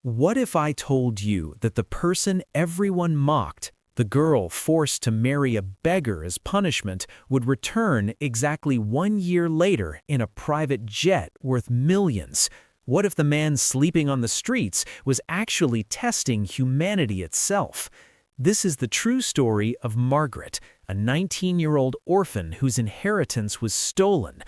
What if I told you that the person everyone mocked, the girl forced to marry a beggar as punishment, would return exactly 1 year later in a private jet worth millions? What if the man sleeping on the streets was actually testing humanity itself? This is the true story of Margaret, a 19-year-old orphan whose inheritance was stolen.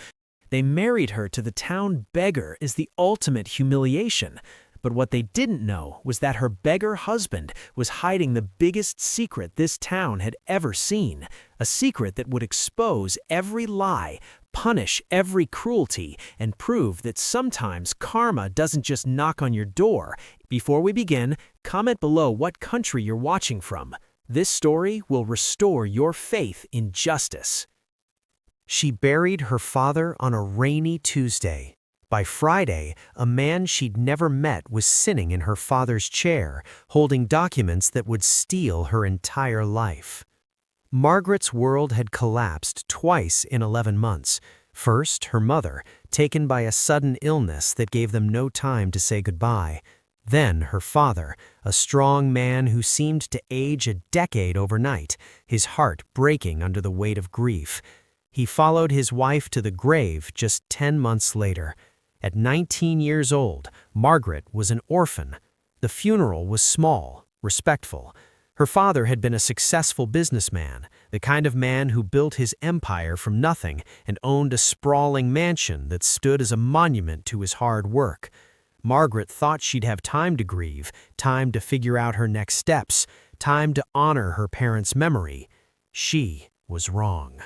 They married her to the town beggar as the ultimate humiliation. But what they didn't know was that her beggar husband was hiding the biggest secret this town had ever seen, a secret that would expose every lie, punish every cruelty, and prove that sometimes karma doesn't just knock on your door. Before we begin, comment below what country you're watching from. This story will restore your faith in justice. She buried her father on a rainy Tuesday. By Friday, a man she'd never met was sitting in her father's chair, holding documents that would steal her entire life. Margaret's world had collapsed twice in 11 months. First, her mother, taken by a sudden illness that gave them no time to say goodbye. Then her father, a strong man who seemed to age a decade overnight, his heart breaking under the weight of grief. He followed his wife to the grave just 10 months later. At 19 years old, Margaret was an orphan. The funeral was small, respectful. Her father had been a successful businessman, the kind of man who built his empire from nothing and owned a sprawling mansion that stood as a monument to his hard work. Margaret thought she'd have time to grieve, time to figure out her next steps, time to honor her parents' memory. She was wrong.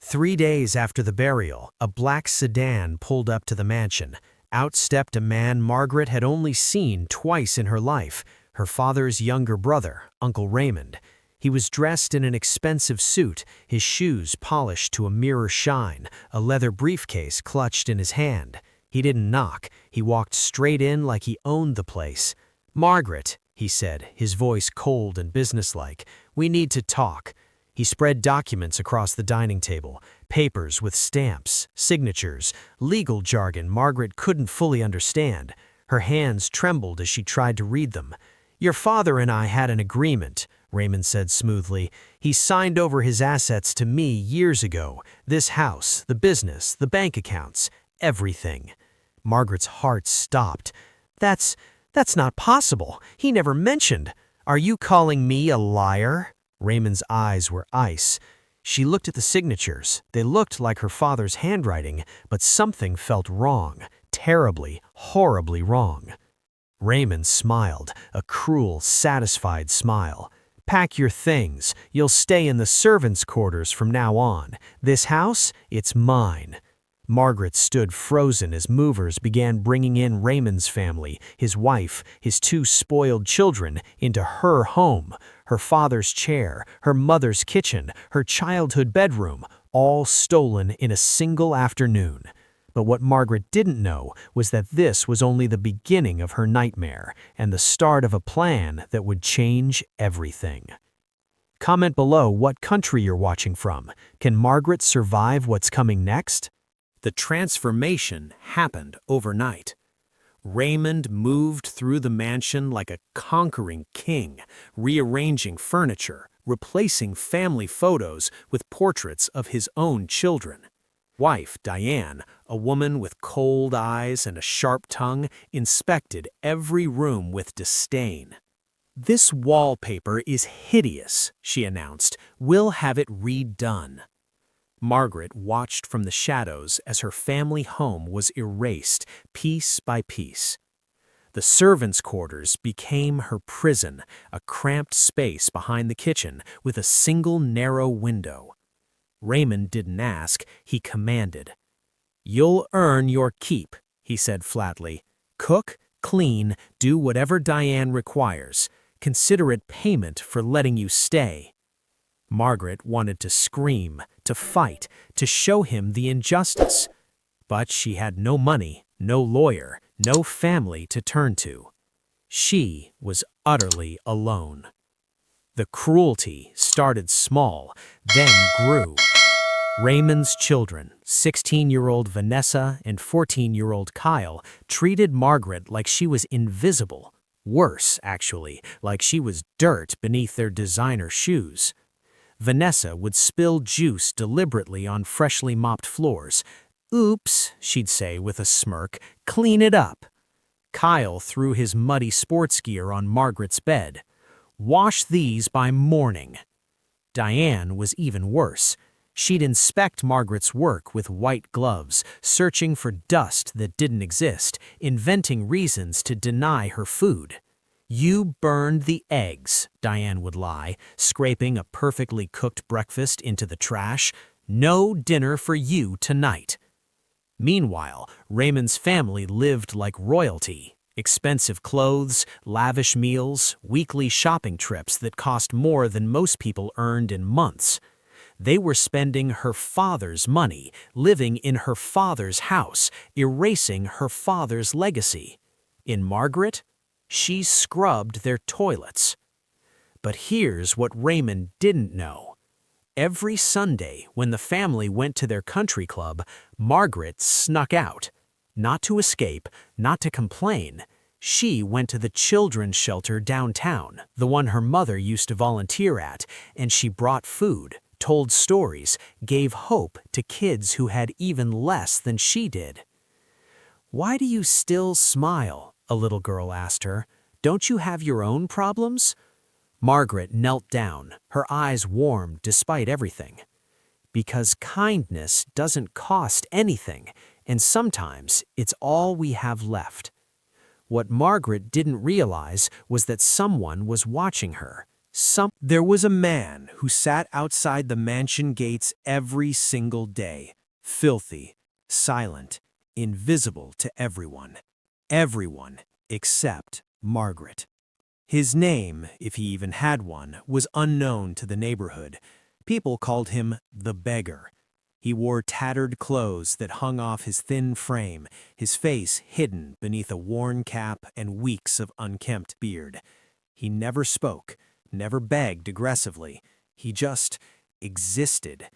3 days after the burial, a black sedan pulled up to the mansion. Out stepped a man Margaret had only seen twice in her life, her father's younger brother, Uncle Raymond. He was dressed in an expensive suit, his shoes polished to a mirror shine, a leather briefcase clutched in his hand. He didn't knock. He walked straight in like he owned the place. "Margaret," he said, his voice cold and businesslike, "we need to talk." He spread documents across the dining table, papers with stamps, signatures, legal jargon Margaret couldn't fully understand. Her hands trembled as she tried to read them. "Your father and I had an agreement," Raymond said smoothly. "He signed over his assets to me years ago. This house, the business, the bank accounts, everything." Margaret's heart stopped. That's not possible. He never mentioned." "Are you calling me a liar?" Raymond's eyes were ice. She looked at the signatures. They looked like her father's handwriting, but something felt wrong, terribly, horribly wrong. Raymond smiled, a cruel, satisfied smile. "Pack your things. You'll stay in the servants' quarters from now on. This house, it's mine." Margaret stood frozen as movers began bringing in Raymond's family, his wife, his 2 spoiled children, into her home. Her father's chair, her mother's kitchen, her childhood bedroom, all stolen in a single afternoon. But what Margaret didn't know was that this was only the beginning of her nightmare and the start of a plan that would change everything. Comment below what country you're watching from. Can Margaret survive what's coming next? The transformation happened overnight. Raymond moved through the mansion like a conquering king, rearranging furniture, replacing family photos with portraits of his own children. Wife Diane, a woman with cold eyes and a sharp tongue, inspected every room with disdain. "This wallpaper is hideous," she announced. "We'll have it redone." Margaret watched from the shadows as her family home was erased piece by piece. The servants' quarters became her prison, a cramped space behind the kitchen with a single narrow window. Raymond didn't ask, he commanded. "You'll earn your keep," he said flatly. "Cook, clean, do whatever Diane requires. Consider it payment for letting you stay." Margaret wanted to scream, to fight, to show him the injustice. But she had no money, no lawyer, no family to turn to. She was utterly alone. The cruelty started small, then grew. Raymond's children, 16-year-old Vanessa and 14-year-old Kyle, treated Margaret like she was invisible. Worse, actually, like she was dirt beneath their designer shoes. Vanessa would spill juice deliberately on freshly mopped floors. "Oops," she'd say with a smirk, "clean it up." Kyle threw his muddy sports gear on Margaret's bed. "Wash these by morning." Diane was even worse. She'd inspect Margaret's work with white gloves, searching for dust that didn't exist, inventing reasons to deny her food. "You burned the eggs," Diane would lie, scraping a perfectly cooked breakfast into the trash. "No dinner for you tonight." Meanwhile, Raymond's family lived like royalty. Expensive clothes, lavish meals, weekly shopping trips that cost more than most people earned in months. They were spending her father's money, living in her father's house, erasing her father's legacy. In Margaret, she scrubbed their toilets. But here's what Raymond didn't know. Every Sunday, when the family went to their country club, Margaret snuck out. Not to escape, not to complain. She went to the children's shelter downtown, the one her mother used to volunteer at, and she brought food, told stories, gave hope to kids who had even less than she did. "Why do you still smile?" a little girl asked her. "Don't you have your own problems?" Margaret knelt down, her eyes warm despite everything. "Because kindness doesn't cost anything, and sometimes it's all we have left." What Margaret didn't realize was that someone was watching her. There was a man who sat outside the mansion gates every single day, filthy, silent, invisible to everyone. Everyone except Margaret. His name, if he even had one, was unknown to the neighborhood. People called him the beggar. He wore tattered clothes that hung off his thin frame, his face hidden beneath a worn cap and weeks of unkempt beard. He never spoke, never begged aggressively. He just existed.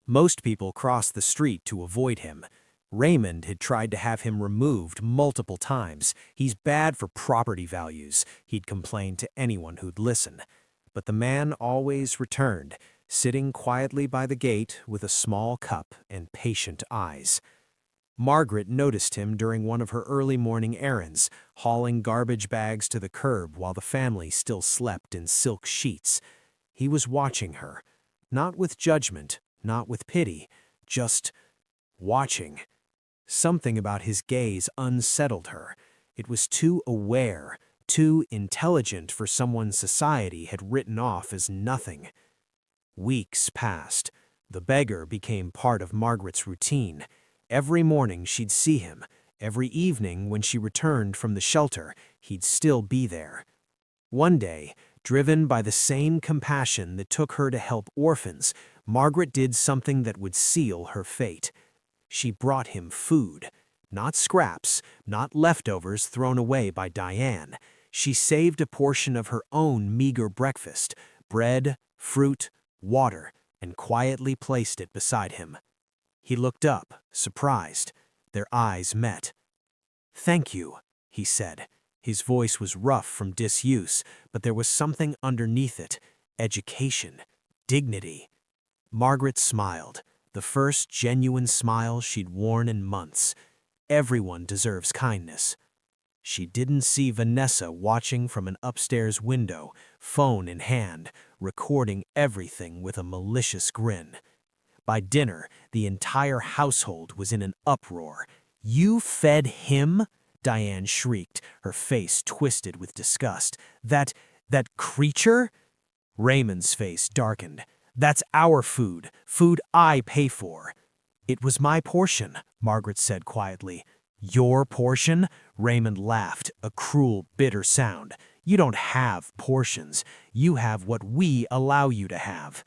Most people crossed the street to avoid him. Raymond had tried to have him removed multiple times. "He's bad for property values," he'd complained to anyone who'd listen. But the man always returned, sitting quietly by the gate with a small cup and patient eyes. Margaret noticed him during one of her early morning errands, hauling garbage bags to the curb while the family still slept in silk sheets. He was watching her, not with judgment, not with pity, just watching. Something about his gaze unsettled her. It was too aware, too intelligent for someone society had written off as nothing. Weeks passed. The beggar became part of Margaret's routine. Every morning she'd see him. Every evening when she returned from the shelter, he'd still be there. One day, driven by the same compassion that took her to help orphans, Margaret did something that would seal her fate. She brought him food. Not scraps, not leftovers thrown away by Diane. She saved a portion of her own meager breakfast, bread, fruit, water, and quietly placed it beside him. He looked up, surprised. Their eyes met. "Thank you," he said. His voice was rough from disuse, but there was something underneath it. Education, dignity. Margaret smiled, the first genuine smile she'd worn in months. Everyone deserves kindness. She didn't see Vanessa watching from an upstairs window, phone in hand, recording everything with a malicious grin. By dinner, the entire household was in an uproar. "You fed him?" Diane shrieked, her face twisted with disgust. That creature?" Raymond's face darkened. "That's our food, food I pay for." "It was my portion," Margaret said quietly. "Your portion?" Raymond laughed, a cruel, bitter sound. "You don't have portions. You have what we allow you to have."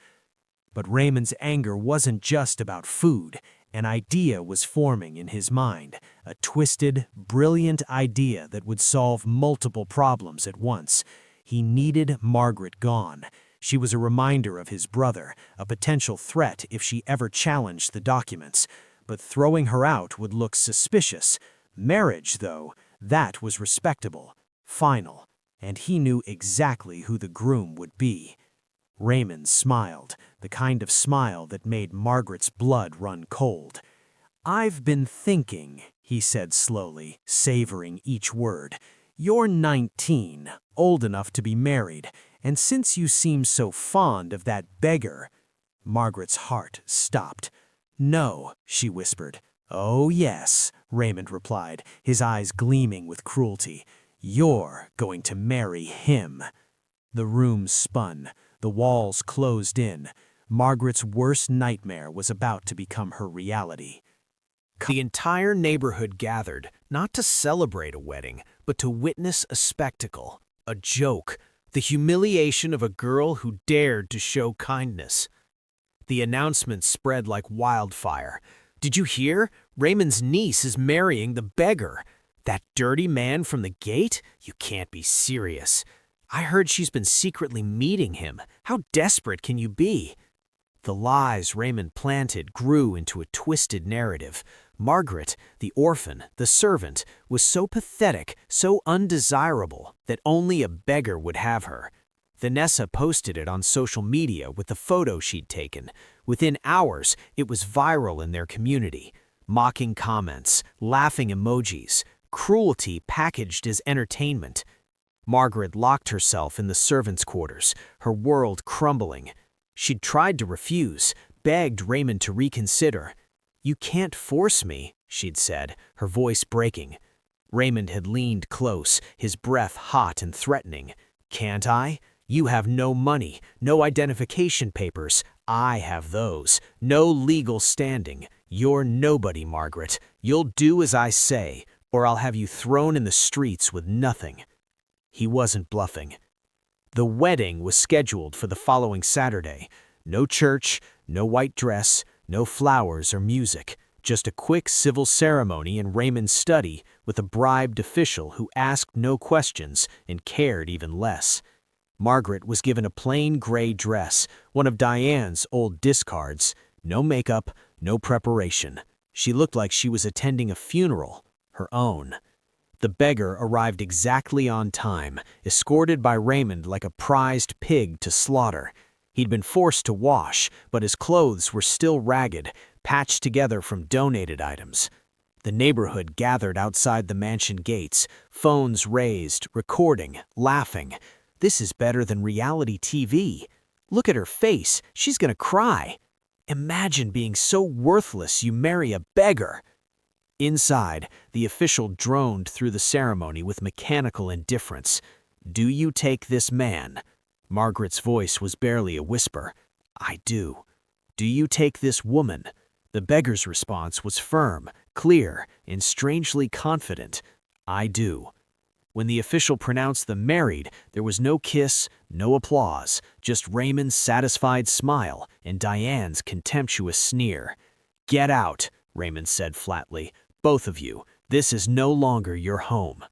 But Raymond's anger wasn't just about food. An idea was forming in his mind, a twisted, brilliant idea that would solve multiple problems at once. He needed Margaret gone. She was a reminder of his brother, a potential threat if she ever challenged the documents. But throwing her out would look suspicious. Marriage, though, that was respectable, final. and he knew exactly who the groom would be. Raymond smiled, the kind of smile that made Margaret's blood run cold. "I've been thinking," he said slowly, savoring each word. "You're 19, old enough to be married, and since you seem so fond of that beggar—" Margaret's heart stopped. "No," she whispered. "Oh, yes," Raymond replied, his eyes gleaming with cruelty. "You're going to marry him." The room spun. The walls closed in. Margaret's worst nightmare was about to become her reality. The entire neighborhood gathered, not to celebrate a wedding, but to witness a spectacle, a joke, the humiliation of a girl who dared to show kindness. The announcement spread like wildfire. "Did you hear? Raymond's niece is marrying the beggar. That dirty man from the gate? You can't be serious. I heard she's been secretly meeting him. How desperate can you be?" The lies Raymond planted grew into a twisted narrative. Margaret, the orphan, the servant, was so pathetic, so undesirable, that only a beggar would have her. Vanessa posted it on social media with the photo she'd taken. Within hours, it was viral in their community. Mocking comments, laughing emojis, cruelty packaged as entertainment. Margaret locked herself in the servants' quarters, her world crumbling. She'd tried to refuse, begged Raymond to reconsider. "You can't force me," she'd said, her voice breaking. Raymond had leaned close, his breath hot and threatening. "Can't I? You have no money, no identification papers. I have those. No legal standing. You're nobody, Margaret. You'll do as I say, or I'll have you thrown in the streets with nothing." He wasn't bluffing. The wedding was scheduled for the following Saturday. No church, no white dress, no flowers or music. Just a quick civil ceremony in Raymond's study with a bribed official who asked no questions and cared even less. Margaret was given a plain gray dress, one of Diane's old discards. No makeup, no preparation. She looked like she was attending a funeral, her own. The beggar arrived exactly on time, escorted by Raymond like a prized pig to slaughter. He'd been forced to wash, but his clothes were still ragged, patched together from donated items. The neighborhood gathered outside the mansion gates, phones raised, recording, laughing. "This is better than reality TV. Look at her face, she's gonna cry. Imagine being so worthless you marry a beggar." Inside, the official droned through the ceremony with mechanical indifference. "Do you take this man?" Margaret's voice was barely a whisper. "I do." "Do you take this woman?" The beggar's response was firm, clear, and strangely confident. "I do." When the official pronounced them married, there was no kiss, no applause, just Raymond's satisfied smile and Diane's contemptuous sneer. "Get out," Raymond said flatly. "Both of you. This is no longer your home."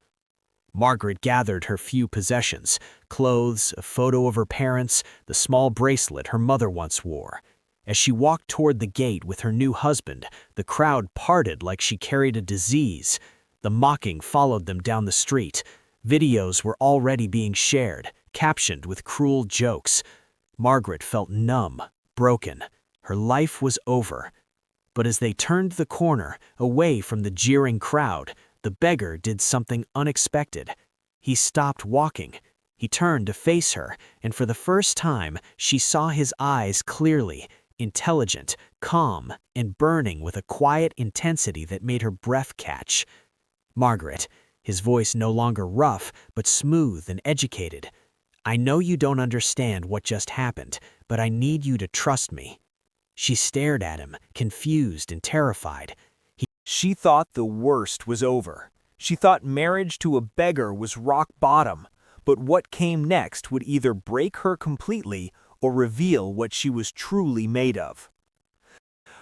Margaret gathered her few possessions, clothes, a photo of her parents, the small bracelet her mother once wore. As she walked toward the gate with her new husband, the crowd parted like she carried a disease. The mocking followed them down the street. Videos were already being shared, captioned with cruel jokes. Margaret felt numb, broken. Her life was over. But as they turned the corner, away from the jeering crowd, the beggar did something unexpected. He stopped walking. He turned to face her, and for the first time, she saw his eyes clearly, intelligent, calm, and burning with a quiet intensity that made her breath catch. "Margaret," his voice no longer rough, but smooth and educated, "I know you don't understand what just happened, but I need you to trust me." She stared at him, confused and terrified. She thought the worst was over. She thought marriage to a beggar was rock bottom, but what came next would either break her completely or reveal what she was truly made of.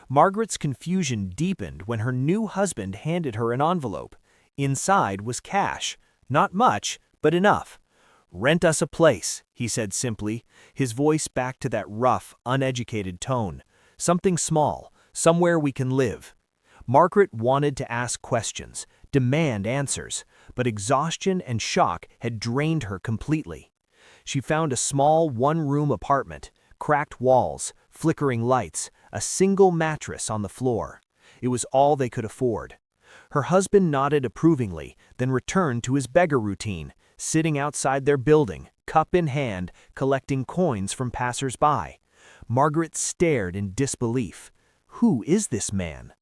Margaret's confusion deepened when her new husband handed her an envelope. Inside was cash. Not much, but enough. "Rent us a place," he said simply, his voice back to that rough, uneducated tone. "Something small, somewhere we can live." Margaret wanted to ask questions, demand answers, but exhaustion and shock had drained her completely. She found a small one-room apartment, cracked walls, flickering lights, a single mattress on the floor. It was all they could afford. Her husband nodded approvingly, then returned to his beggar routine, sitting outside their building, cup in hand, collecting coins from passers-by. Margaret stared in disbelief. Who is this man?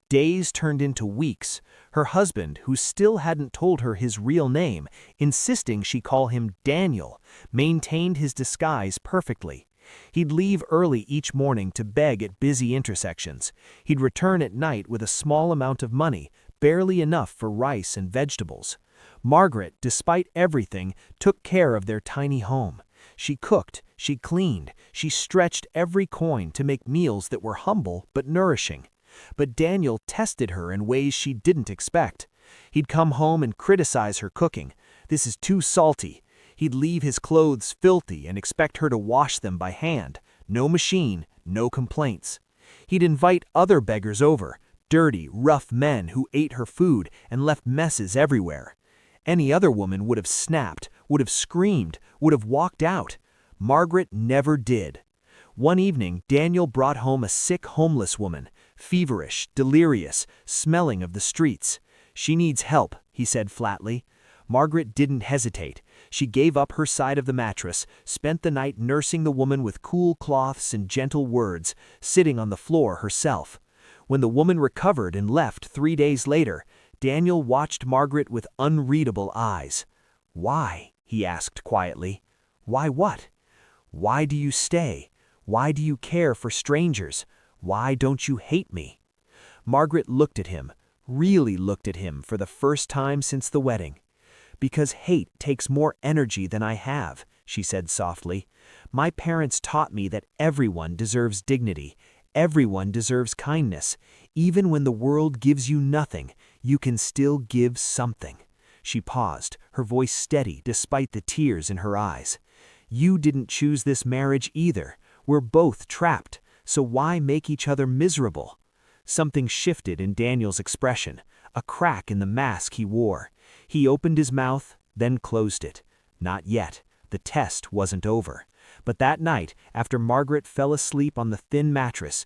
Days turned into weeks. Her husband, who still hadn't told her his real name, insisting she call him Daniel, maintained his disguise perfectly. He'd leave early each morning to beg at busy intersections. He'd return at night with a small amount of money, barely enough for rice and vegetables. Margaret, despite everything, took care of their tiny home. She cooked, she cleaned, she stretched every coin to make meals that were humble but nourishing. But Daniel tested her in ways she didn't expect. He'd come home and criticize her cooking. This is too salty. He'd leave his clothes filthy and expect her to wash them by hand. No machine, no complaints. He'd invite other beggars over, dirty, rough men who ate her food and left messes everywhere. Any other woman would have snapped, would have screamed, would have walked out. Margaret never did. One evening, Daniel brought home a sick homeless woman, feverish, delirious, smelling of the streets. She needs help, he said flatly. Margaret didn't hesitate. She gave up her side of the mattress, spent the night nursing the woman with cool cloths and gentle words, sitting on the floor herself. When the woman recovered and left 3 days later, Daniel watched Margaret with unreadable eyes. "Why?" he asked quietly. "Why what? Why do you stay? Why do you care for strangers? Why don't you hate me?" Margaret looked at him, really looked at him for the first time since the wedding. "Because hate takes more energy than I have," she said softly. "My parents taught me that everyone deserves dignity, everyone deserves kindness. Even when the world gives you nothing, you can still give something." She paused, her voice steady despite the tears in her eyes. "You didn't choose this marriage either. We're both trapped, so why make each other miserable?" Something shifted in Daniel's expression, a crack in the mask he wore. He opened his mouth, then closed it. Not yet. The test wasn't over. But that night, after Margaret fell asleep on the thin mattress,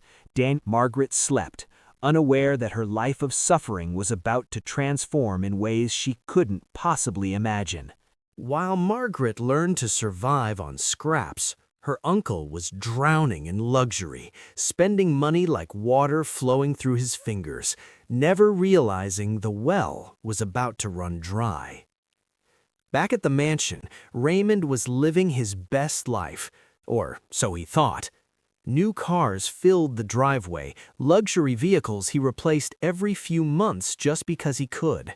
Margaret slept, unaware that her life of suffering was about to transform in ways she couldn't possibly imagine. While Margaret learned to survive on scraps, her uncle was drowning in luxury, spending money like water flowing through his fingers, never realizing the well was about to run dry. Back at the mansion, Raymond was living his best life, or so he thought. New cars filled the driveway, luxury vehicles he replaced every few months just because he could.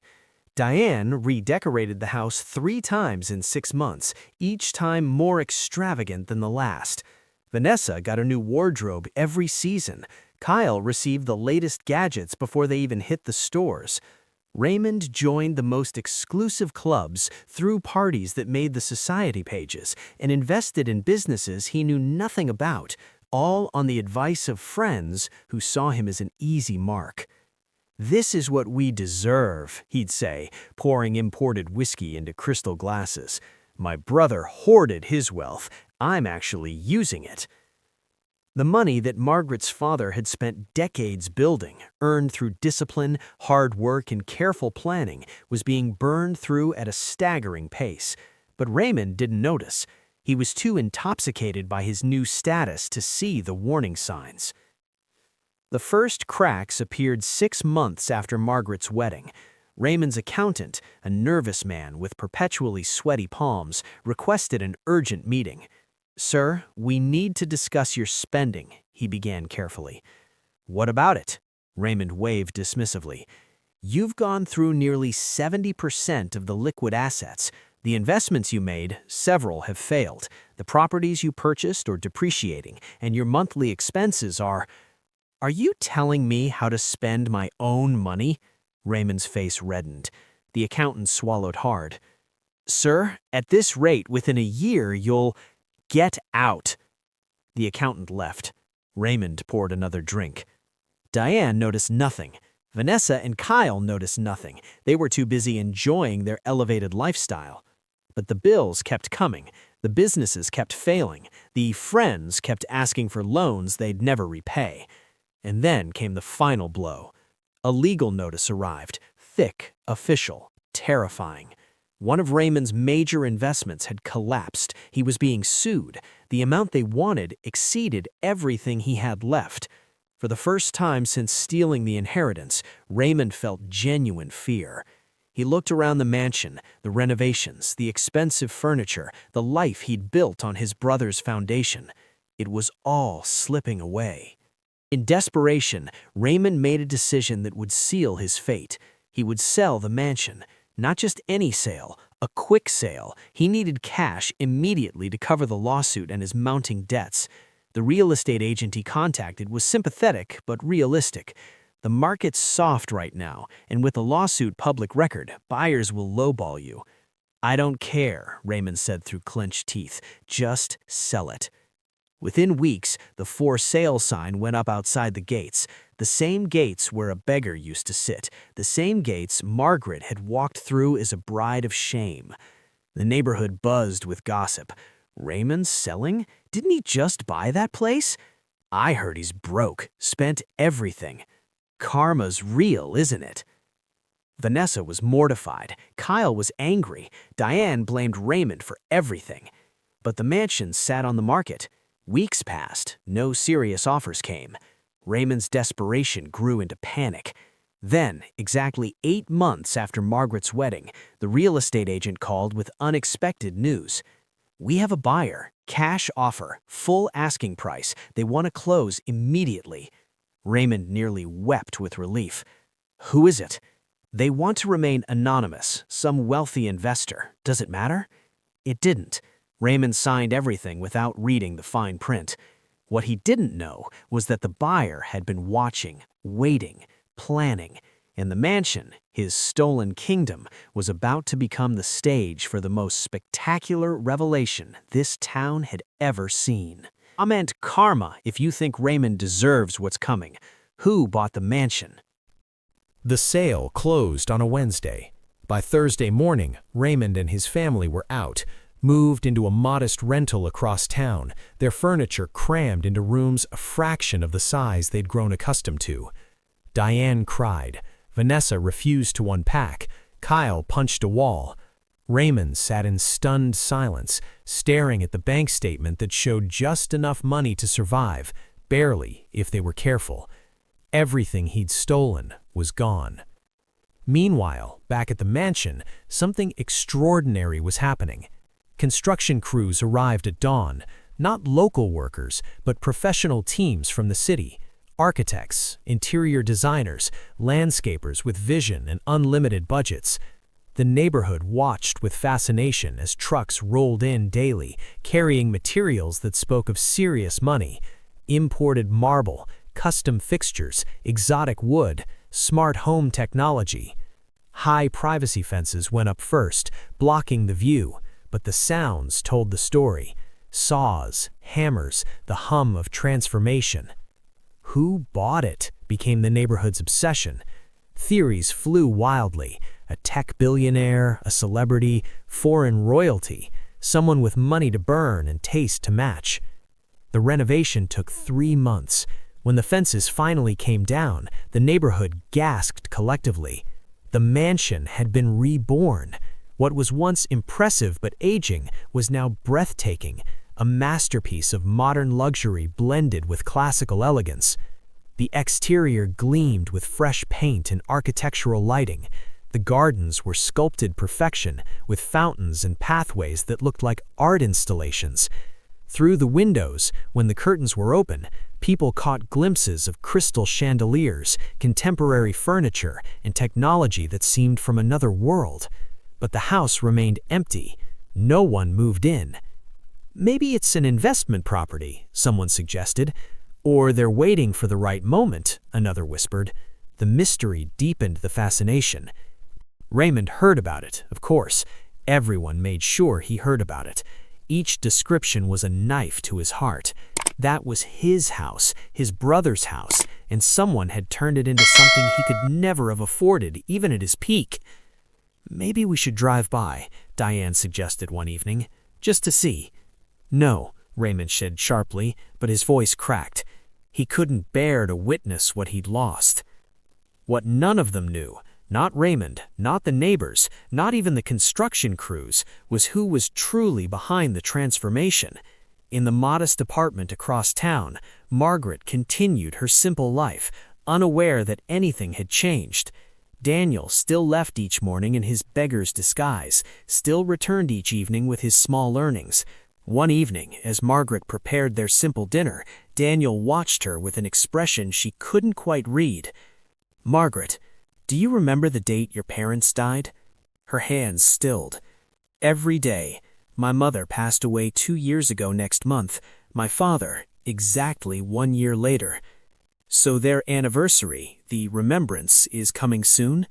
Diane redecorated the house 3 times in 6 months, each time more extravagant than the last. Vanessa got a new wardrobe every season. Kyle received the latest gadgets before they even hit the stores. Raymond joined the most exclusive clubs, threw parties that made the society pages, and invested in businesses he knew nothing about, all on the advice of friends who saw him as an easy mark. "This is what we deserve," he'd say, pouring imported whiskey into crystal glasses. "My brother hoarded his wealth. I'm actually using it." The money that Margaret's father had spent decades building, earned through discipline, hard work, and careful planning, was being burned through at a staggering pace. But Raymond didn't notice. He was too intoxicated by his new status to see the warning signs. The first cracks appeared 6 months after Margaret's wedding. Raymond's accountant, a nervous man with perpetually sweaty palms, requested an urgent meeting. "Sir, we need to discuss your spending," he began carefully. "What about it?" Raymond waved dismissively. "You've gone through nearly 70% of the liquid assets. The investments you made, several have failed. The properties you purchased are depreciating, and your monthly expenses are—" "Are you telling me how to spend my own money?" Raymond's face reddened. The accountant swallowed hard. "Sir, at this rate, within a year, you'll—" "Get out!" The accountant left. Raymond poured another drink. Diane noticed nothing. Vanessa and Kyle noticed nothing. They were too busy enjoying their elevated lifestyle. But the bills kept coming. The businesses kept failing. The friends kept asking for loans they'd never repay. And then came the final blow. A legal notice arrived, thick, official, terrifying. One of Raymond's major investments had collapsed. He was being sued. The amount they wanted exceeded everything he had left. For the first time since stealing the inheritance, Raymond felt genuine fear. He looked around the mansion, the renovations, the expensive furniture, the life he'd built on his brother's foundation. It was all slipping away. In desperation, Raymond made a decision that would seal his fate. He would sell the mansion. Not just any sale, a quick sale. He needed cash immediately to cover the lawsuit and his mounting debts. The real estate agent he contacted was sympathetic but realistic. The market's soft right now, and with a lawsuit public record, buyers will lowball you. "I don't care," Raymond said through clenched teeth. "Just sell it." Within weeks, the for sale sign went up outside the gates. The same gates where a beggar used to sit. The same gates Margaret had walked through as a bride of shame. The neighborhood buzzed with gossip. "Raymond selling? Didn't he just buy that place? I heard he's broke, spent everything. Karma's real, isn't it?" Vanessa was mortified. Kyle was angry. Diane blamed Raymond for everything. But the mansion sat on the market. Weeks passed. No serious offers came. Raymond's desperation grew into panic. Then, exactly 8 months after Margaret's wedding, the real estate agent called with unexpected news. "We have a buyer. Cash offer. Full asking price. They want to close immediately." Raymond nearly wept with relief. "Who is it?" "They want to remain anonymous. Some wealthy investor. Does it matter?" It didn't. Raymond signed everything without reading the fine print. What he didn't know was that the buyer had been watching, waiting, planning, and the mansion, his stolen kingdom, was about to become the stage for the most spectacular revelation this town had ever seen. Comment karma if you think Raymond deserves what's coming. Who bought the mansion? The sale closed on a Wednesday. By Thursday morning, Raymond and his family were out, moved into a modest rental across town, their furniture crammed into rooms a fraction of the size they'd grown accustomed to. Diane cried. Vanessa refused to unpack. Kyle punched a wall. Raymond sat in stunned silence, staring at the bank statement that showed just enough money to survive, barely if they were careful. Everything he'd stolen was gone. Meanwhile, back at the mansion, something extraordinary was happening. Construction crews arrived at dawn, not local workers, but professional teams from the city. Architects, interior designers, landscapers with vision and unlimited budgets. The neighborhood watched with fascination as trucks rolled in daily, carrying materials that spoke of serious money. Imported marble, custom fixtures, exotic wood, smart home technology. High privacy fences went up first, blocking the view, but the sounds told the story. Saws, hammers, the hum of transformation. Who bought it became the neighborhood's obsession. Theories flew wildly. A tech billionaire, a celebrity, foreign royalty, someone with money to burn and taste to match. The renovation took 3 months. When the fences finally came down, the neighborhood gasped collectively. The mansion had been reborn. What was once impressive but aging was now breathtaking, a masterpiece of modern luxury blended with classical elegance. The exterior gleamed with fresh paint and architectural lighting. The gardens were sculpted perfection, with fountains and pathways that looked like art installations. Through the windows, when the curtains were open, people caught glimpses of crystal chandeliers, contemporary furniture, and technology that seemed from another world. But the house remained empty. No one moved in. "Maybe it's an investment property," someone suggested. "Or they're waiting for the right moment," another whispered. The mystery deepened the fascination. Raymond heard about it, of course. Everyone made sure he heard about it. Each description was a knife to his heart. That was his house, his brother's house, and someone had turned it into something he could never have afforded, even at his peak. "Maybe we should drive by," Diane suggested one evening, "just to see." "No," Raymond said sharply, but his voice cracked. He couldn't bear to witness what he'd lost. What none of them knew, not Raymond, not the neighbors, not even the construction crews, was who was truly behind the transformation. In the modest apartment across town, Margaret continued her simple life, unaware that anything had changed. Daniel still left each morning in his beggar's disguise, still returned each evening with his small earnings. One evening, as Margaret prepared their simple dinner, Daniel watched her with an expression she couldn't quite read. "Margaret, do you remember the date your parents died?" Her hands stilled. "Every day. My mother passed away 2 years ago next month. My father, exactly 1 year later. So their anniversary, the remembrance, is coming soon?"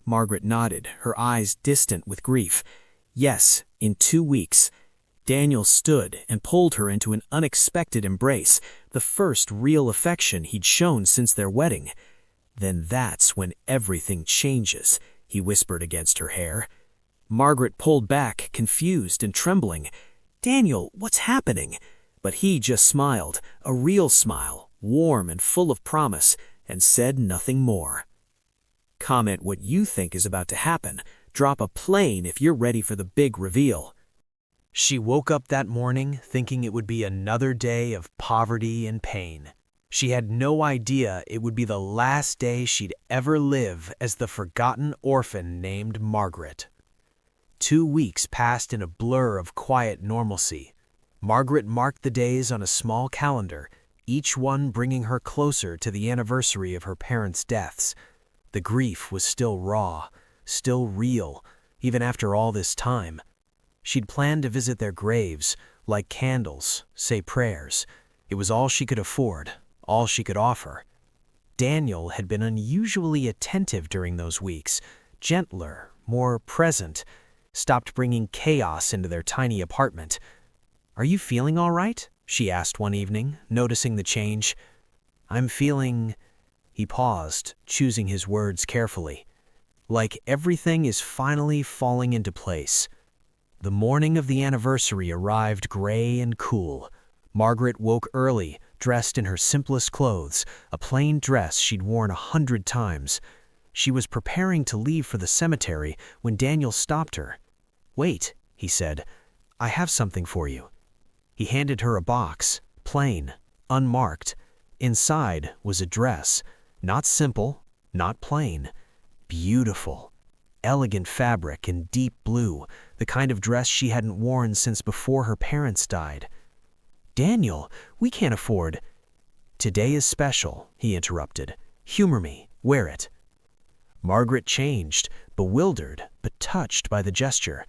Margaret nodded, her eyes distant with grief. "Yes, in 2 weeks." Daniel stood and pulled her into an unexpected embrace, the first real affection he'd shown since their wedding. "Then that's when everything changes," he whispered against her hair. Margaret pulled back, confused and trembling. "Daniel, what's happening?" But he just smiled, a real smile, warm and full of promise, and said nothing more. Comment what you think is about to happen. Drop a plane if you're ready for the big reveal. She woke up that morning thinking it would be another day of poverty and pain. She had no idea it would be the last day she'd ever live as the forgotten orphan named Margaret. 2 weeks passed in a blur of quiet normalcy. Margaret marked the days on a small calendar, each one bringing her closer to the anniversary of her parents' deaths. The grief was still raw, still real, even after all this time. She'd planned to visit their graves, light candles, say prayers. It was all she could afford, all she could offer. Daniel had been unusually attentive during those weeks, gentler, more present, stopped bringing chaos into their tiny apartment. "Are you feeling all right?" she asked one evening, noticing the change. "I'm feeling—" He paused, choosing his words carefully. "Like everything is finally falling into place." The morning of the anniversary arrived gray and cool. Margaret woke early, dressed in her simplest clothes, a plain dress she'd worn 100 times. She was preparing to leave for the cemetery when Daniel stopped her. "Wait," he said, "I have something for you." He handed her a box, plain, unmarked. Inside was a dress, not simple, not plain, beautiful. Elegant fabric in deep blue, the kind of dress she hadn't worn since before her parents died. "Daniel, we can't afford—" "Today is special," he interrupted. "Humor me, wear it." Margaret changed, bewildered but touched by the gesture.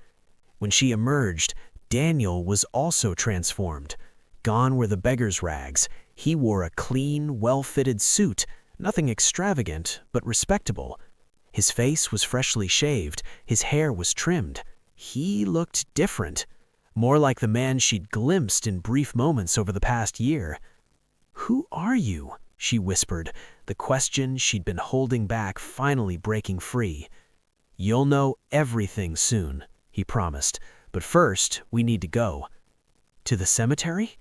When she emerged, Daniel was also transformed. Gone were the beggar's rags. He wore a clean, well-fitted suit, nothing extravagant, but respectable. His face was freshly shaved, his hair was trimmed. He looked different, more like the man she'd glimpsed in brief moments over the past year. "Who are you?" she whispered, the question she'd been holding back finally breaking free. "You'll know everything soon," he promised, "but first we need to go." "To the cemetery?"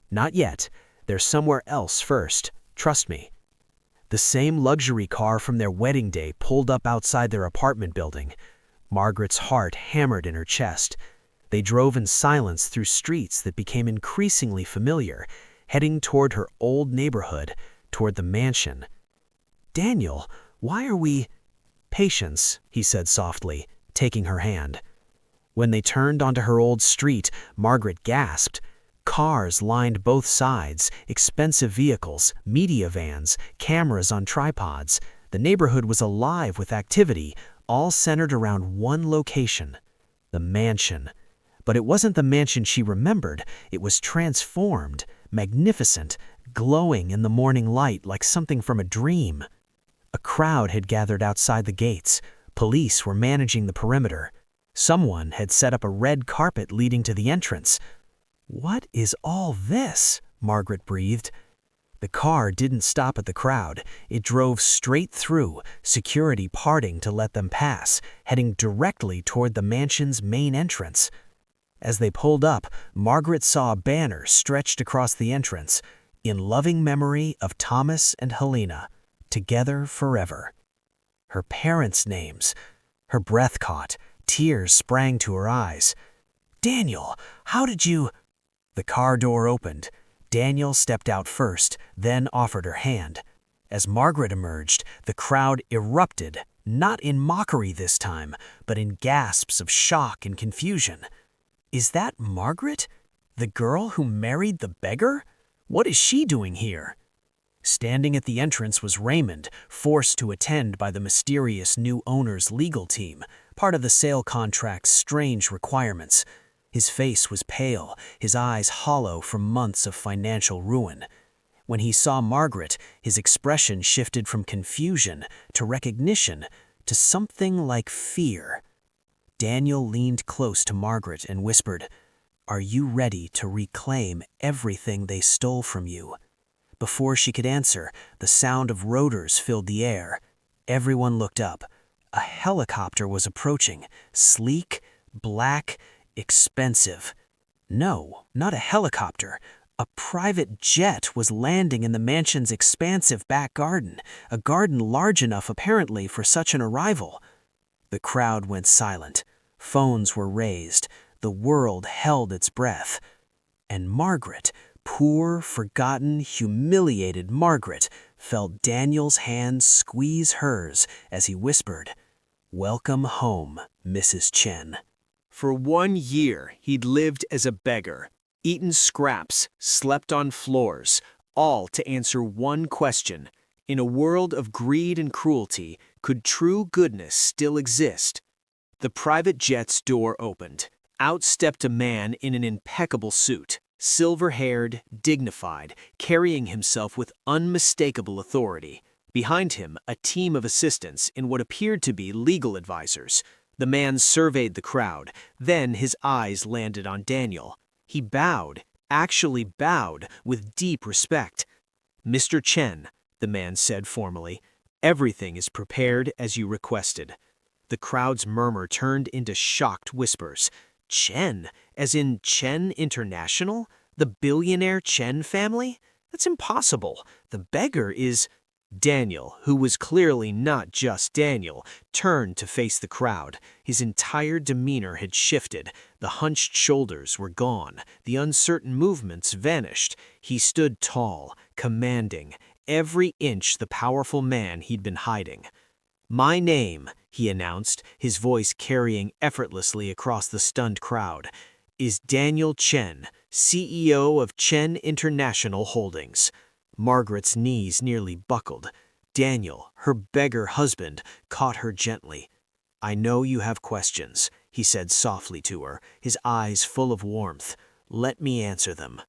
"Not yet. There's somewhere else first. Trust me." The same luxury car from their wedding day pulled up outside their apartment building. Margaret's heart hammered in her chest. They drove in silence through streets that became increasingly familiar, heading toward her old neighborhood, toward the mansion. "Daniel, why are we—" "Patience," he said softly, taking her hand. When they turned onto her old street, Margaret gasped. Cars lined both sides, expensive vehicles, media vans, cameras on tripods. The neighborhood was alive with activity, all centered around one location, the mansion. But it wasn't the mansion she remembered. It was transformed, magnificent, glowing in the morning light like something from a dream. A crowd had gathered outside the gates. Police were managing the perimeter. Someone had set up a red carpet leading to the entrance. "What is all this?" Margaret breathed. The car didn't stop at the crowd. It drove straight through, security parting to let them pass, heading directly toward the mansion's main entrance. As they pulled up, Margaret saw a banner stretched across the entrance, "In loving memory of Thomas and Helena, together forever." Her parents' names. Her breath caught. Tears sprang to her eyes. "Daniel, how did you—" The car door opened. Daniel stepped out first, then offered her hand. As Margaret emerged, the crowd erupted, not in mockery this time, but in gasps of shock and confusion. Is that Margaret? The girl who married the beggar? What is she doing here? Standing at the entrance was Raymond, forced to attend by the mysterious new owner's legal team, part of the sale contract's strange requirements. His face was pale, his eyes hollow from months of financial ruin. When he saw Margaret, his expression shifted from confusion to recognition to something like fear. Daniel leaned close to Margaret and whispered, "Are you ready to reclaim everything they stole from you?" Before she could answer, the sound of rotors filled the air. Everyone looked up. A helicopter was approaching, sleek, black, expensive. No, not a helicopter. A private jet was landing in the mansion's expansive back garden, a garden large enough apparently for such an arrival. The crowd went silent. Phones were raised. The world held its breath. And Margaret, poor, forgotten, humiliated Margaret, felt Daniel's hand squeeze hers as he whispered, "Welcome home, Mrs. Chen." For 1 year, he'd lived as a beggar, eaten scraps, slept on floors, all to answer one question. In a world of greed and cruelty, could true goodness still exist? The private jet's door opened. Out stepped a man in an impeccable suit, silver-haired, dignified, carrying himself with unmistakable authority. Behind him, a team of assistants in what appeared to be legal advisors. The man surveyed the crowd, then his eyes landed on Daniel. He bowed, actually bowed, with deep respect. "Mr. Chen," the man said formally, "everything is prepared as you requested." The crowd's murmur turned into shocked whispers. Chen, as in Chen International? The billionaire Chen family? That's impossible. The beggar is... Daniel, who was clearly not just Daniel, turned to face the crowd. His entire demeanor had shifted. The hunched shoulders were gone. The uncertain movements vanished. He stood tall, commanding, every inch the powerful man he'd been hiding. "My name," he announced, his voice carrying effortlessly across the stunned crowd, "is Daniel Chen, CEO of Chen International Holdings." Margaret's knees nearly buckled. Daniel, her beggar husband, caught her gently. "I know you have questions," he said softly to her, his eyes full of warmth. "Let me answer them."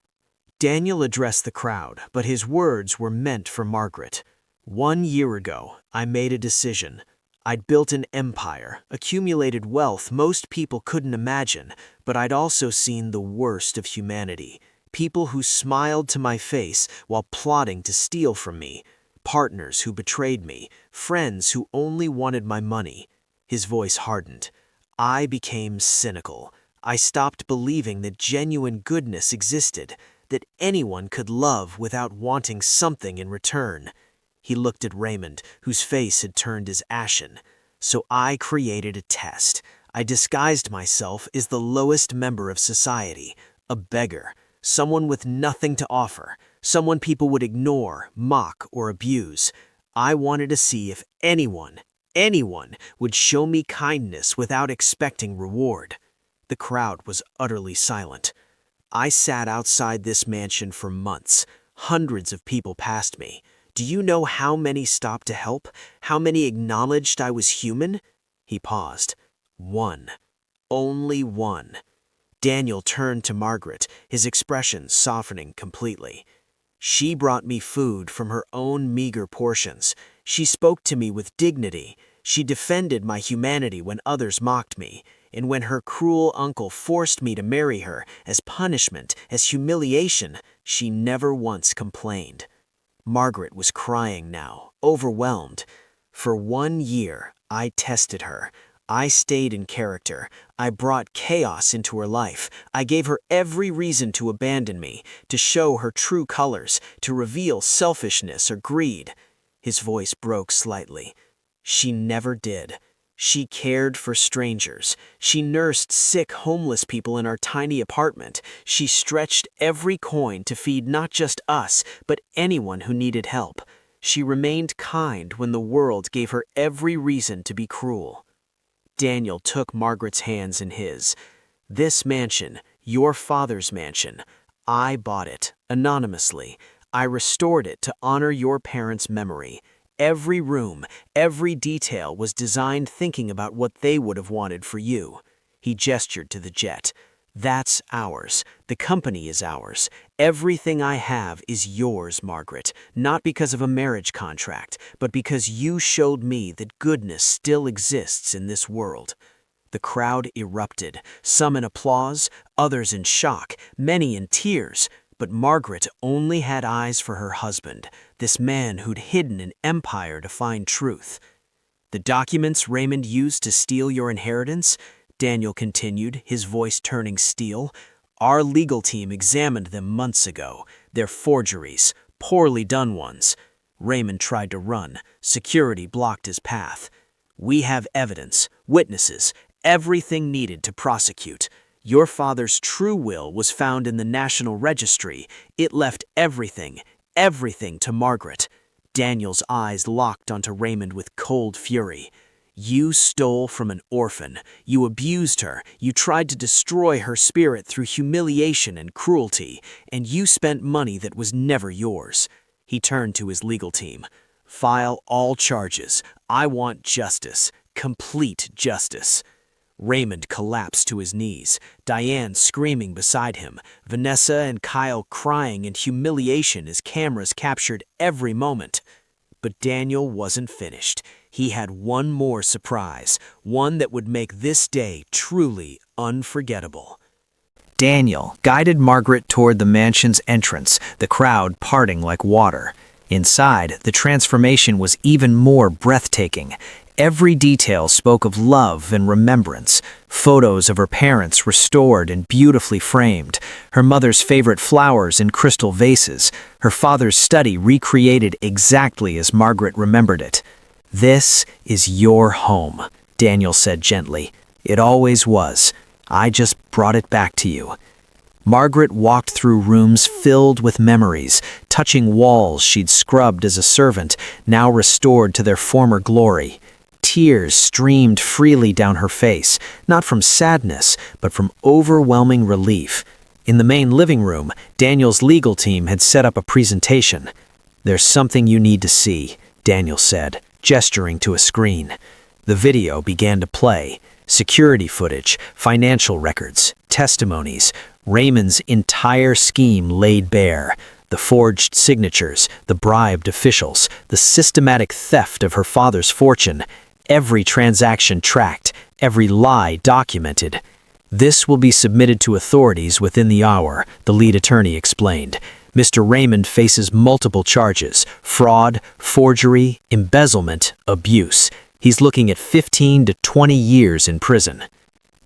Daniel addressed the crowd, but his words were meant for Margaret. "1 year ago, I made a decision. I'd built an empire, accumulated wealth most people couldn't imagine, but I'd also seen the worst of humanity. People who smiled to my face while plotting to steal from me. Partners who betrayed me. Friends who only wanted my money." His voice hardened. "I became cynical. I stopped believing that genuine goodness existed, that anyone could love without wanting something in return." He looked at Raymond, whose face had turned as ashen. "So I created a test. I disguised myself as the lowest member of society, a beggar. Someone with nothing to offer, someone people would ignore, mock, or abuse. I wanted to see if anyone would show me kindness without expecting reward." The crowd was utterly silent. "I sat outside this mansion for months. Hundreds of people passed me. Do you know how many stopped to help? How many acknowledged I was human?" He paused. "One. Only one." Daniel turned to Margaret, his expression softening completely. "She brought me food from her own meager portions. She spoke to me with dignity. She defended my humanity when others mocked me. And when her cruel uncle forced me to marry her, as punishment, as humiliation, she never once complained." Margaret was crying now, overwhelmed. For 1 year, I tested her. I stayed in character. I brought chaos into her life. I gave her every reason to abandon me, to show her true colors, to reveal selfishness or greed. His voice broke slightly. She never did. She cared for strangers. She nursed sick homeless people in our tiny apartment. She stretched every coin to feed not just us, but anyone who needed help. She remained kind when the world gave her every reason to be cruel. Daniel took Margaret's hands in his. This mansion, your father's mansion, I bought it, anonymously. I restored it to honor your parents' memory. Every room, every detail was designed thinking about what they would have wanted for you. He gestured to the jet. That's ours. The company is ours. Everything I have is yours, Margaret, not because of a marriage contract, but because you showed me that goodness still exists in this world. The crowd erupted, some in applause, others in shock, many in tears. But Margaret only had eyes for her husband, this man who'd hidden an empire to find truth. The documents Raymond used to steal your inheritance, Daniel continued, his voice turning steel. Our legal team examined them months ago. They're forgeries, poorly done ones. Raymond tried to run. Security blocked his path. We have evidence, witnesses, everything needed to prosecute. Your father's true will was found in the National Registry. It left everything to Margaret. Daniel's eyes locked onto Raymond with cold fury. You stole from an orphan. You abused her. You tried to destroy her spirit through humiliation and cruelty. And you spent money that was never yours. He turned to his legal team. File all charges. I want justice. Complete justice. Raymond collapsed to his knees, Diane screaming beside him, Vanessa and Kyle crying in humiliation as cameras captured every moment. But Daniel wasn't finished. He had one more surprise, one that would make this day truly unforgettable. Daniel guided Margaret toward the mansion's entrance, the crowd parting like water. Inside, the transformation was even more breathtaking. Every detail spoke of love and remembrance. Photos of her parents restored and beautifully framed, her mother's favorite flowers in crystal vases, her father's study recreated exactly as Margaret remembered it. This is your home, Daniel said gently. It always was. I just brought it back to you. Margaret walked through rooms filled with memories, touching walls she'd scrubbed as a servant, now restored to their former glory. Tears streamed freely down her face, not from sadness, but from overwhelming relief. In the main living room, Daniel's legal team had set up a presentation. There's something you need to see, Daniel said, gesturing to a screen. The video began to play. Security footage, financial records, testimonies, Raymond's entire scheme laid bare. The forged signatures, the bribed officials, the systematic theft of her father's fortune. Every transaction tracked, every lie documented. This will be submitted to authorities within the hour, the lead attorney explained. Mr. Raymond faces multiple charges: fraud, forgery, embezzlement, abuse. He's looking at 15 to 20 years in prison.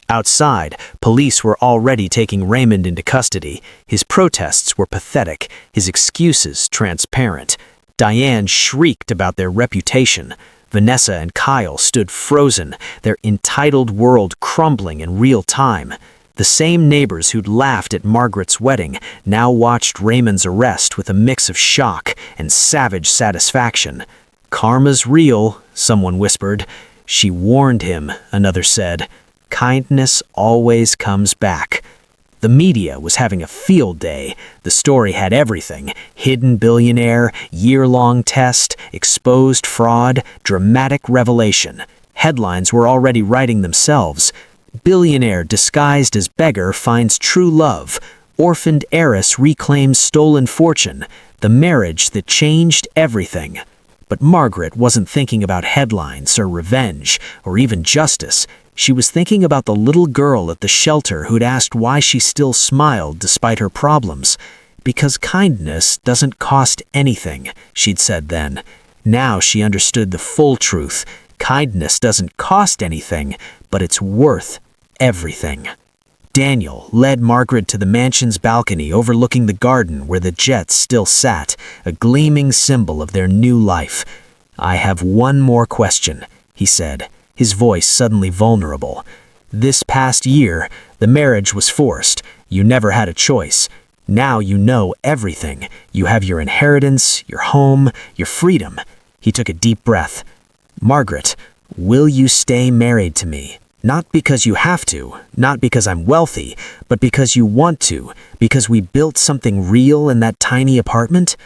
Outside, police were already taking Raymond into custody. His protests were pathetic, his excuses transparent. Diane shrieked about their reputation. Vanessa and Kyle stood frozen, their entitled world crumbling in real time. The same neighbors who'd laughed at Margaret's wedding now watched Raymond's arrest with a mix of shock and savage satisfaction. Karma's real, someone whispered. She warned him, another said. Kindness always comes back. The media was having a field day. The story had everything: hidden billionaire, year-long test, exposed fraud, dramatic revelation. Headlines were already writing themselves. Billionaire disguised as beggar finds true love. Orphaned heiress reclaims stolen fortune. The marriage that changed everything. But Margaret wasn't thinking about headlines or revenge or even justice. She was thinking about the little girl at the shelter who'd asked why she still smiled despite her problems. Because kindness doesn't cost anything, she'd said then. Now she understood the full truth. Kindness doesn't cost anything, but it's worth everything. Daniel led Margaret to the mansion's balcony overlooking the garden where the jets still sat, a gleaming symbol of their new life. "I have one more question," he said, his voice suddenly vulnerable. "This past year, the marriage was forced. You never had a choice. Now you know everything. You have your inheritance, your home, your freedom." He took a deep breath. "Margaret, will you stay married to me? Not because you have to, not because I'm wealthy, but because you want to, because we built something real in that tiny apartment?"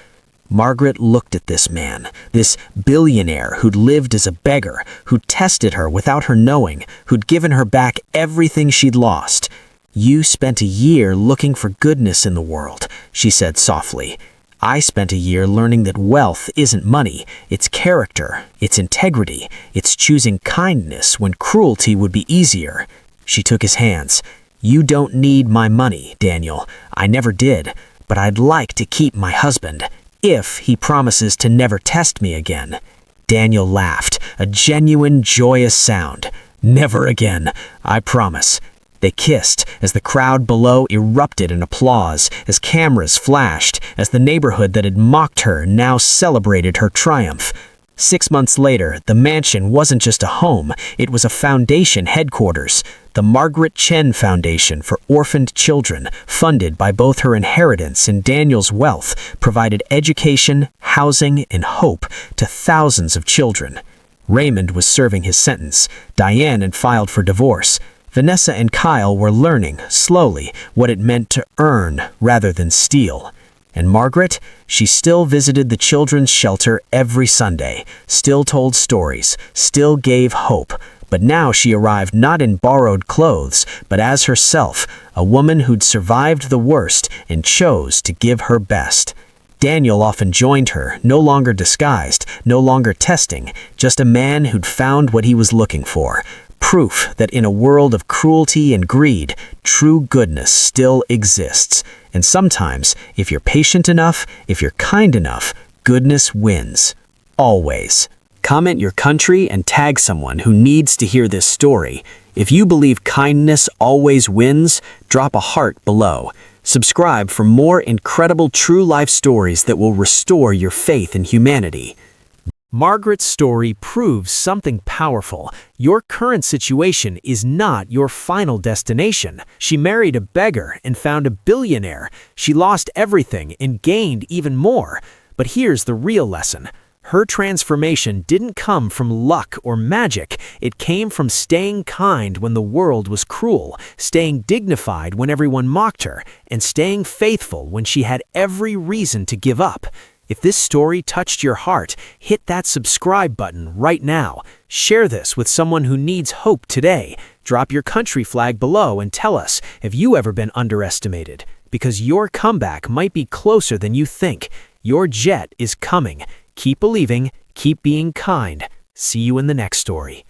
Margaret looked at this man, this billionaire who'd lived as a beggar, who'd tested her without her knowing, who'd given her back everything she'd lost. "You spent a year looking for goodness in the world," she said softly. "I spent a year learning that wealth isn't money, it's character, it's integrity, it's choosing kindness when cruelty would be easier." She took his hands. "You don't need my money, Daniel. I never did, but I'd like to keep my husband, if he promises to never test me again." Daniel laughed, a genuine, joyous sound. "Never again, I promise." They kissed as the crowd below erupted in applause, as cameras flashed, as the neighborhood that had mocked her now celebrated her triumph. 6 months later, the mansion wasn't just a home, it was a foundation headquarters, the Margaret Chen Foundation for Orphaned Children, funded by both her inheritance and Daniel's wealth, provided education, housing, and hope to thousands of children. Raymond was serving his sentence. Diane had filed for divorce. Vanessa and Kyle were learning, slowly, what it meant to earn rather than steal. And Margaret, she still visited the children's shelter every Sunday, still told stories, still gave hope. But now she arrived not in borrowed clothes, but as herself, a woman who'd survived the worst and chose to give her best. Daniel often joined her, no longer disguised, no longer testing, just a man who'd found what he was looking for. Proof that in a world of cruelty and greed, true goodness still exists. And sometimes, if you're patient enough, if you're kind enough, goodness wins. Always. Comment your country and tag someone who needs to hear this story. If you believe kindness always wins, drop a heart below. Subscribe for more incredible true life stories that will restore your faith in humanity. Margaret's story proves something powerful. Your current situation is not your final destination. She married a beggar and found a billionaire. She lost everything and gained even more. But here's the real lesson. Her transformation didn't come from luck or magic. It came from staying kind when the world was cruel, staying dignified when everyone mocked her, and staying faithful when she had every reason to give up. If this story touched your heart, hit that subscribe button right now. Share this with someone who needs hope today. Drop your country flag below and tell us, have you ever been underestimated? Because your comeback might be closer than you think. Your jet is coming. Keep believing, keep being kind. See you in the next story.